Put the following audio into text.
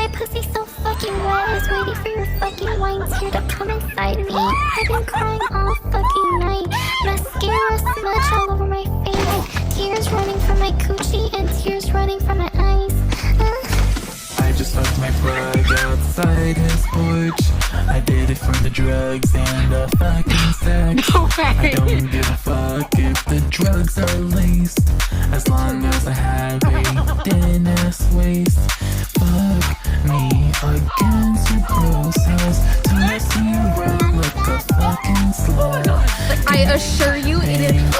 my pussy so fucking wet. I was waiting for your fucking white tear to come inside me. I've been crying all fucking night. Mascara smudge all over my face. Tears running from my coochie and tears running from my eyes. I just fucked my plug outside his porch. I did it for the drugs and the fucking sex. No way. I don't give a fuck if the drugs are laced, as long as I have a thin ass waist. Fuck me against your gross house, toss you around like a fucking slut. Like, I assure you, it is